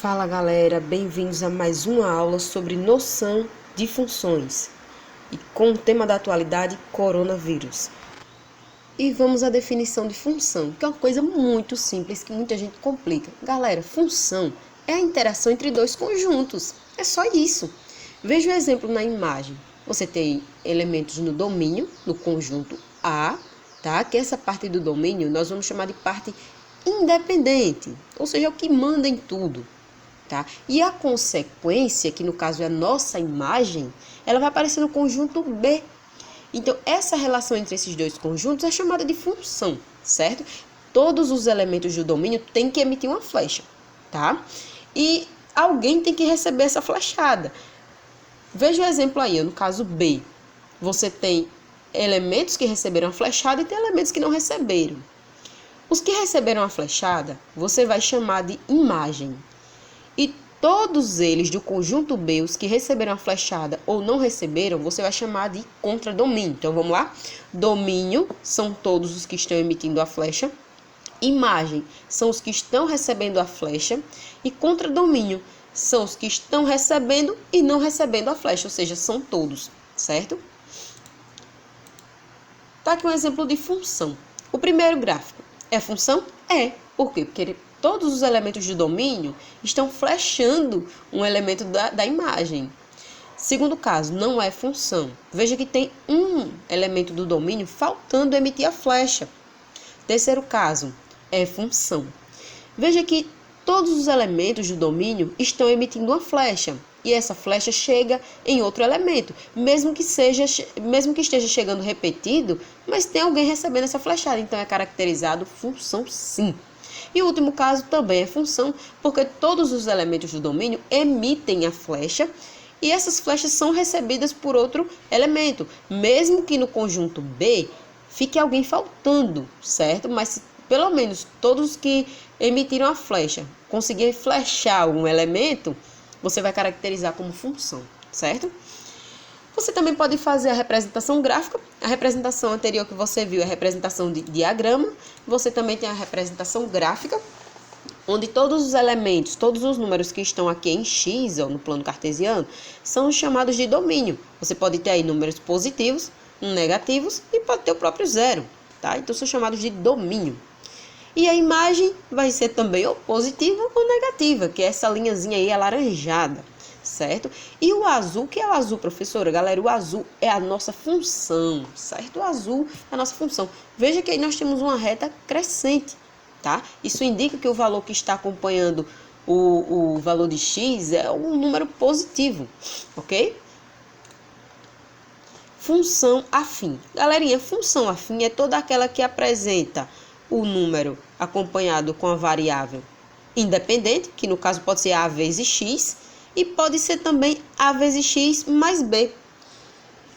Fala galera, bem-vindos a mais uma aula sobre noção de funções e com o tema da atualidade, coronavírus. E vamos à definição de função, que é uma coisa muito simples que muita gente complica. Galera, função é a interação entre dois conjuntos, é só isso. Veja o exemplo na imagem. Você tem elementos no domínio, no conjunto A, tá? Que essa parte do domínio nós vamos chamar de parte independente, ou seja, é o que manda em tudo. Tá? E a consequência, que no caso é a nossa imagem, ela vai aparecer no conjunto B. Então, essa relação entre esses dois conjuntos é chamada de função, certo? Todos os elementos do domínio têm que emitir uma flecha, tá? E alguém tem que receber essa flechada. Veja o exemplo aí, no caso B. Você tem elementos que receberam a flechada e tem elementos que não receberam. Os que receberam a flechada, você vai chamar de imagem. E todos eles do conjunto B, os que receberam a flechada ou não receberam, você vai chamar de contradomínio. Então, vamos lá? Domínio são todos os que estão emitindo a flecha. Imagem são os que estão recebendo a flecha. E contradomínio são os que estão recebendo e não recebendo a flecha, ou seja, são todos, certo? Tá aqui um exemplo de função. O primeiro gráfico é função? É. Por quê? Porque todos os elementos de domínio estão flechando um elemento da imagem. Segundo caso, não é função. Veja que tem um elemento do domínio faltando emitir a flecha. Terceiro caso, é função. Veja que todos os elementos do domínio estão emitindo uma flecha. E essa flecha chega em outro elemento. Mesmo que esteja chegando repetido, mas tem alguém recebendo essa flechada. Então, é caracterizado função sim. E o último caso também é função, porque todos os elementos do domínio emitem a flecha e essas flechas são recebidas por outro elemento, mesmo que no conjunto B fique alguém faltando, certo? Mas pelo menos todos que emitiram a flecha conseguirem flechar um elemento, você vai caracterizar como função, certo? Você também pode fazer a representação gráfica. A representação anterior que você viu é a representação de diagrama. Você também tem a representação gráfica, onde todos os elementos, todos os números que estão aqui em X, ou no plano cartesiano, são chamados de domínio. Você pode ter aí números positivos, negativos e pode ter o próprio zero, tá? Então, são chamados de domínio. E a imagem vai ser também ou positiva ou negativa, que é essa linhazinha aí alaranjada. Certo? E o azul, que é o azul, professora? Galera, o azul é a nossa função, certo? O azul é a nossa função. Veja que aí nós temos uma reta crescente, tá? Isso indica que o valor que está acompanhando o valor de x é um número positivo, ok? Função afim. Galerinha, função afim é toda aquela que apresenta o número acompanhado com a variável independente, que no caso pode ser a vezes x, e pode ser também a vezes x mais b.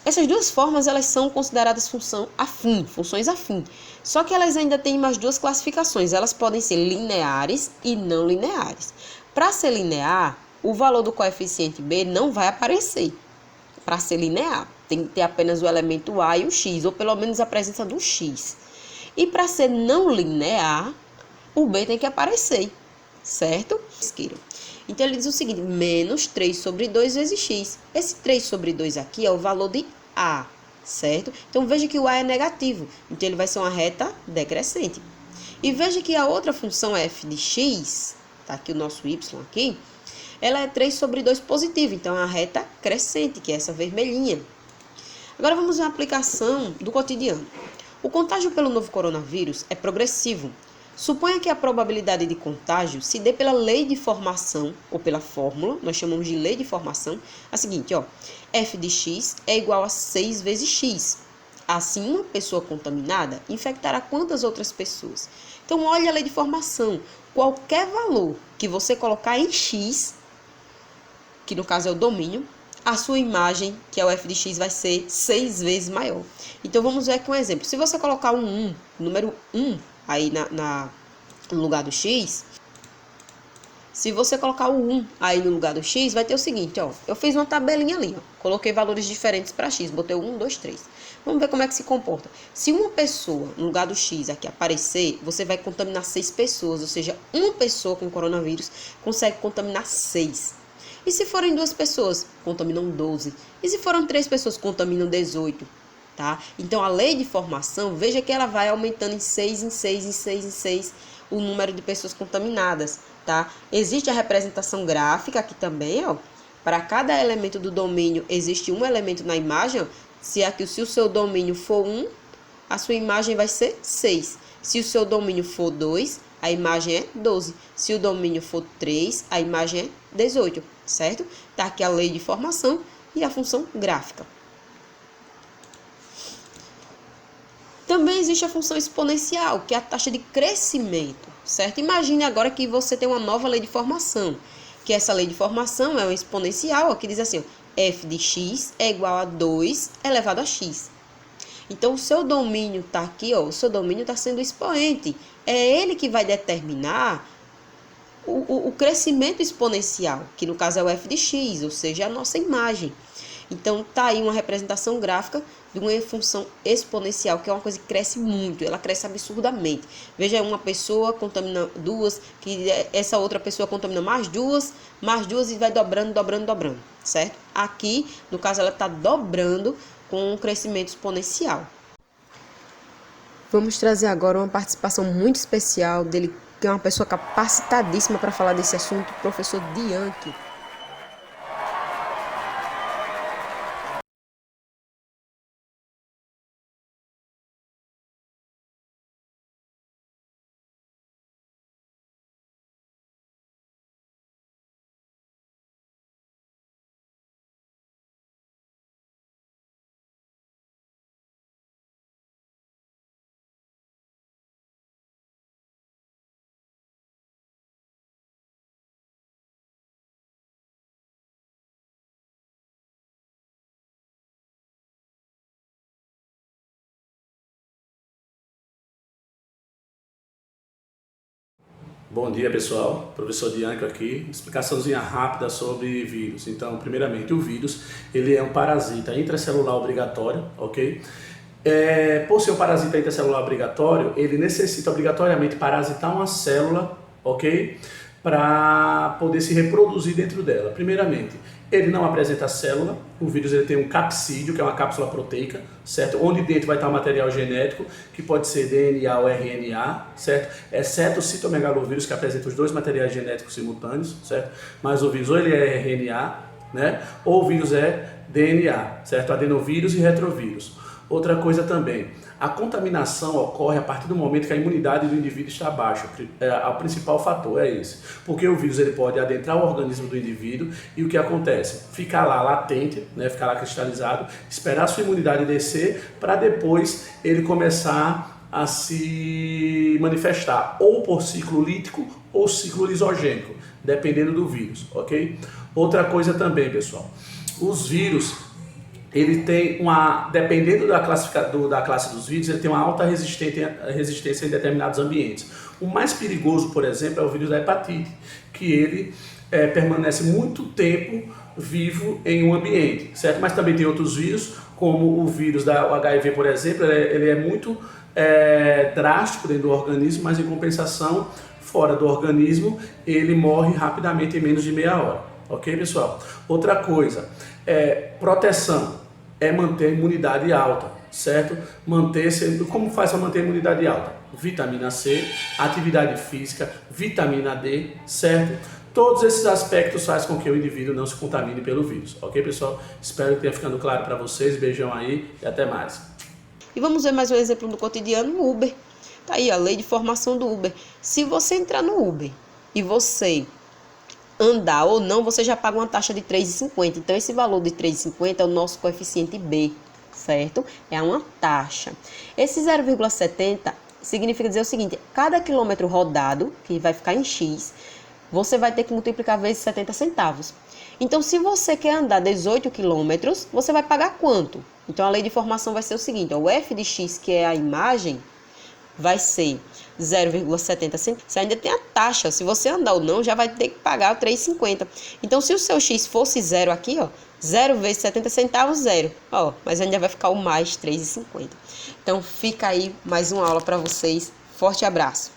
Essas duas formas elas são consideradas funções afim. Só que elas ainda têm mais duas classificações. Elas podem ser lineares e não lineares. Para ser linear, o valor do coeficiente b não vai aparecer. Para ser linear, tem que ter apenas o elemento a e o x, ou pelo menos a presença do x. E para ser não linear, o b tem que aparecer, certo? Então, ele diz o seguinte, menos 3 sobre 2 vezes x. Esse 3 sobre 2 aqui é o valor de A, certo? Então, veja que o A é negativo. Então, ele vai ser uma reta decrescente. E veja que a outra função f de x, tá aqui o nosso y aqui, ela é 3 sobre 2 positivo. Então, é uma reta crescente, que é essa vermelhinha. Agora, vamos ver a aplicação do cotidiano. O contágio pelo novo coronavírus é progressivo. Suponha que a probabilidade de contágio se dê pela lei de formação, ou pela fórmula, nós chamamos de lei de formação, a seguinte, ó, f de x é igual a 6 vezes x. Assim, uma pessoa contaminada infectará quantas outras pessoas? Então, olha a lei de formação. Qualquer valor que você colocar em x, que no caso é o domínio, a sua imagem, que é o f de x, vai ser 6 vezes maior. Então, vamos ver aqui um exemplo. Se você colocar um 1, número 1, aí no lugar do x, Se você colocar o 1 aí no lugar do x, vai ter o seguinte, ó. Eu fiz uma tabelinha ali, ó. Coloquei valores diferentes para x. Botei o 1, 2, 3. Vamos ver como é que se comporta. Se uma pessoa, no lugar do x aqui aparecer, você vai contaminar 6 pessoas. Ou seja, uma pessoa com coronavírus consegue contaminar 6. E se forem 2 pessoas, contaminam 12. E se foram 3 pessoas, contaminam 18. Tá? Então, a lei de formação, veja que ela vai aumentando em 6, em 6, em 6, em 6 o número de pessoas contaminadas. Tá? Existe a representação gráfica aqui também, ó. Para cada elemento do domínio existe um elemento na imagem, ó. Se o seu domínio for 1, a sua imagem vai ser 6. Se o seu domínio for 2, a imagem é 12. Se o domínio for 3, a imagem é 18, certo? Tá aqui a lei de formação e a função gráfica. Também existe a função exponencial, que é a taxa de crescimento, certo? Imagine agora que você tem uma nova lei de formação, que essa lei de formação é uma exponencial, ó, que diz assim, ó, f de x é igual a 2 elevado a x. Então, o seu domínio está aqui, ó, o seu domínio está sendo expoente. É ele que vai determinar o crescimento exponencial, que no caso é o f de x, ou seja, a nossa imagem. Então, está aí uma representação gráfica de uma função exponencial, que é uma coisa que cresce muito, ela cresce absurdamente. Veja, uma pessoa contamina 2, que essa outra pessoa contamina mais duas e vai dobrando, dobrando, dobrando, certo? Aqui, no caso, ela está dobrando com um crescimento exponencial. Vamos trazer agora uma participação muito especial dele, que é uma pessoa capacitadíssima para falar desse assunto, o professor Dianque. Bom dia, pessoal. Professor Dianco aqui. Explicaçãozinha rápida sobre vírus. Então, primeiramente, o vírus ele é um parasita intracelular obrigatório, ok? Por ser um parasita intracelular obrigatório, ele necessita obrigatoriamente parasitar uma célula, ok? Para poder se reproduzir dentro dela. Primeiramente, ele não apresenta célula, o vírus ele tem um capsídeo, que é uma cápsula proteica, certo? Onde dentro vai estar o material genético, que pode ser DNA ou RNA, certo? Exceto o citomegalovírus, que apresenta os dois materiais genéticos simultâneos, certo? Mas o vírus ou ele é RNA, né? Ou o vírus é DNA, certo? Adenovírus e retrovírus. Outra coisa também, a contaminação ocorre a partir do momento que a imunidade do indivíduo está baixa. O principal fator é esse. Porque o vírus ele pode adentrar o organismo do indivíduo e o que acontece? Ficar lá latente, né? Ficar lá cristalizado, esperar a sua imunidade descer para depois ele começar a se manifestar ou por ciclo lítico ou ciclo lisogênico, dependendo do vírus, ok? Outra coisa também, pessoal, os vírus ele tem dependendo da classe dos vírus, ele tem uma alta resistência em determinados ambientes. O mais perigoso, por exemplo, é o vírus da hepatite, que ele permanece muito tempo vivo em um ambiente, certo? Mas também tem outros vírus, como o vírus da HIV, por exemplo, ele é muito drástico dentro do organismo, mas em compensação, fora do organismo, ele morre rapidamente em menos de meia hora. Ok, pessoal? Outra coisa, proteção é manter a imunidade alta, certo? Como faz para manter a imunidade alta? Vitamina C, atividade física, vitamina D, certo? Todos esses aspectos fazem com que o indivíduo não se contamine pelo vírus. Ok, pessoal? Espero que tenha ficado claro para vocês. Beijão aí e até mais. E vamos ver mais um exemplo do cotidiano, o Uber. Tá aí a lei de formação do Uber. Se você entrar no Uber e você andar ou não, você já paga uma taxa de R$ 3,50. Então, esse valor de R$ 3,50 é o nosso coeficiente B, certo? É uma taxa. Esse 0,70 significa dizer o seguinte, cada quilômetro rodado, que vai ficar em X, você vai ter que multiplicar vezes 70 centavos. Então, se você quer andar 18 quilômetros, você vai pagar quanto? Então, a lei de formação vai ser o seguinte, ó, o f de x, que é a imagem, vai ser 0,70 centavos. Você ainda tem a taxa, se você andar ou não, já vai ter que pagar o 3,50. Então, se o seu X fosse 0 aqui, ó, 0 vezes 70 centavos, 0. Ó, mas ainda vai ficar o mais 3,50. Então, fica aí mais uma aula para vocês. Forte abraço.